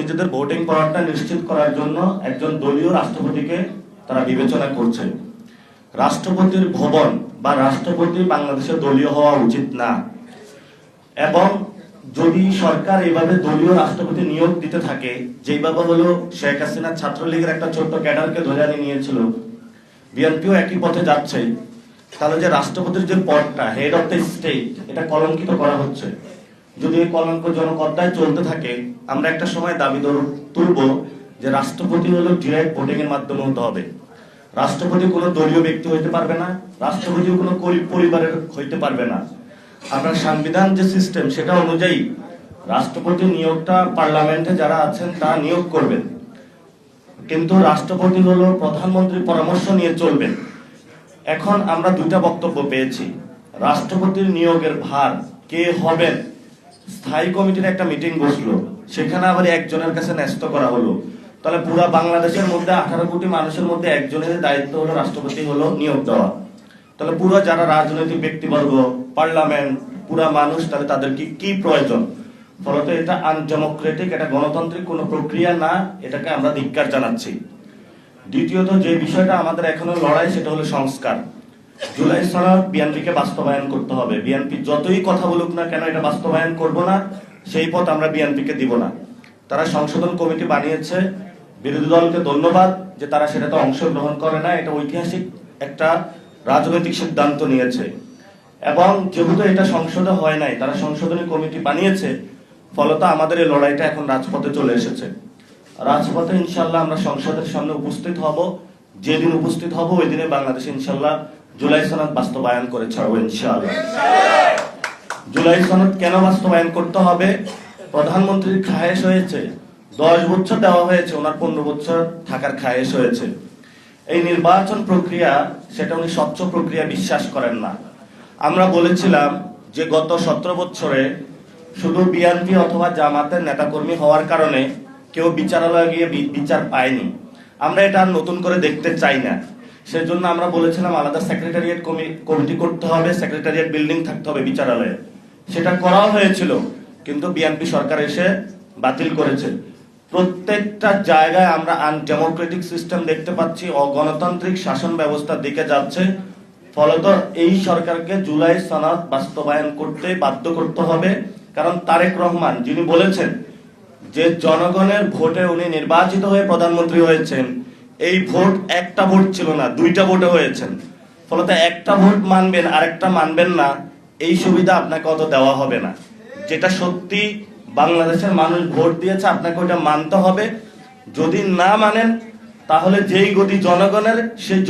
নিজেদের ভোটিং পাওয়ারটা নিশ্চিত করার জন্য একজন দলীয় রাষ্ট্রপতিকে তারা বিবেচনা করছে। রাষ্ট্রপতির ভবন বা রাষ্ট্রপতি বাংলাদেশে দলীয় হওয়া উচিত না, এবং যদি সরকার এইভাবে দলীয় রাষ্ট্রপতি নিয়োগ দিতে থাকে, যেভাবে হলো শেখ হাসিনা ছাত্রলীগের একটা ছোট্ট ক্যাডারকে ধরে নিয়েছিল, বিএনপিও একই পথে যাচ্ছে, তাহলে যে রাষ্ট্রপতির যে পদটা হেড অফ দ্য স্টেট, এটা কলঙ্কিত করা হচ্ছে। যদি এই কলঙ্কজনক অধ্যায় চলতে থাকে, আমরা একটা সময় দাবি তুলব যে রাষ্ট্রপতি হলো ডিরেক্ট ভোটিং এর মাধ্যমে হতে হবে। রাষ্ট্রপতি কোনো দলীয় ব্যক্তি হইতে পারবে না, রাষ্ট্রপতি কোনো পরিবারের হইতে পারবে না। আপনার সংবিধান যে সিস্টেম, সেটা অনুযায়ী রাষ্ট্রপতি নিয়োগটা পার্লামেন্টে যারা আছেন তারা নিয়োগ করবেন, কিন্তু রাষ্ট্রপতি হলো প্রধানমন্ত্রীর পরামর্শ নিয়ে চলবেন। এখন আমরা দুইটা বক্তব্য পেয়েছি। রাষ্ট্রপতির নিয়োগের ভার কে হবেন, স্থায়ী কমিটির একটা মিটিং বসলো, সেখানে আবার একজনের কাছে ন্যস্ত করা হলো। তাহলে পুরো বাংলাদেশের মধ্যে 18 কোটি মানুষের মধ্যে একজনের দায়িত্ব হলো রাষ্ট্রপতি হলো নিয়োগ দেওয়া। তাহলে পুরো যারা রাজনৈতিক ব্যক্তিবর্গ, পার্লামেন্ট, পুরা মানুষ, তাহলে তাদের কি প্রয়োজন? ফলত এটা আনডেমোক্রেটিক, এটা গণতান্ত্রিক কোনো প্রক্রিয়া না, এটাকে আমরা ধিক্কার জানাচ্ছি। দ্বিতীয়ত যে বিষয়টা আমাদের এখনো লড়াই, সেটা হলো সংস্কার। জুলাই সনদ বিএনপিকে বাস্তবায়ন করতে হবে। বিএনপি যতই কথা বলুক না কেন, এটা বাস্তবায়ন করব না, সেই পথ আমরা বিএনপিকে দিব না। তারা সংশোধন কমিটি বানিয়েছে, বিরোধী দলকে ধন্যবাদ যে তারা সেটাতে অংশগ্রহণ করে না। এটা ঐতিহাসিক একটা রাজনৈতিক সিদ্ধান্ত নিয়েছে, এবং যেহেতু এটা সংসদে হয় নাই, তারা সংশোধনী কমিটি বানিয়েছে, ফলত আমাদের এই লড়াইটা এখন রাজপথে চলে এসেছে। রাজপথে ইনশাল্লাহ আমরা সংসদের সামনে উপস্থিত হব। যেদিন উপস্থিত হব, ওই দিনে বাংলাদেশ ইনশাল্লাহ জুলাই সনদ বাস্তবায়ন করে ছাড়বো ইনশাআল্লাহ। জুলাই সনদ কেন বাস্তবায়ন করতে হবে? প্রধানমন্ত্রীর খায়েশ হয়েছে, 10 বছর দেওয়া হয়েছে, ওনার 15 বছর থাকার খায়েশ হয়েছে। এই নির্বাচন প্রক্রিয়া, সেটা উনি স্বচ্ছ প্রক্রিয়া বিশ্বাস করেন না। আমরা বলেছিলাম যে গত 17 বছরে শুধু বিএনপি অথবা জামাতের নেতাকর্মী হওয়ার কারণে কেউ বিচারালয়ে গিয়ে বিচার পায়নি। আমরা এটা আর নতুন করে দেখতে চাই না। সেজন্য আমরা বলেছিলাম আলাদা সেক্রেটারিয়েট কমিটি করতে হবে, সেক্রেটারিয়েট বিল্ডিং থাকতে হবে বিচারালয়ে। সেটা করাও হয়েছিল, কিন্তু বিএনপি সরকার এসে বাতিল করেছে। প্রত্যেকটা জায়গায় আমরা আনডেমোক্রেটিক সিস্টেম দেখতে পাচ্ছি, অগণতান্ত্রিক শাসন ব্যবস্থার দিকে যাচ্ছে। ফলত এই সরকারকে জুলাই সনদ বাস্তবায়ন করতে বাধ্য করতে হবে। কারণ তারেক রহমান যিনি বলেছেন যে জনগণের ভোটে উনি নির্বাচিত হয়ে প্রধানমন্ত্রী হয়েছেন, এই ভোট একটা ভোট ছিল না, 2টা ভোটে হয়েছেন। ফলত একটা ভোট মানবেন, আরেকটা মানবেন না, এই সুবিধা আপনাকে অত দেওয়া হবে না। যেটা সত্যি বাংলাদেশের মানুষ ভোট দিয়েছে, আপনাকে ওটা মানতে হবে। যদি না মানেন, তাহলে যেই গতি জনগণের, সেই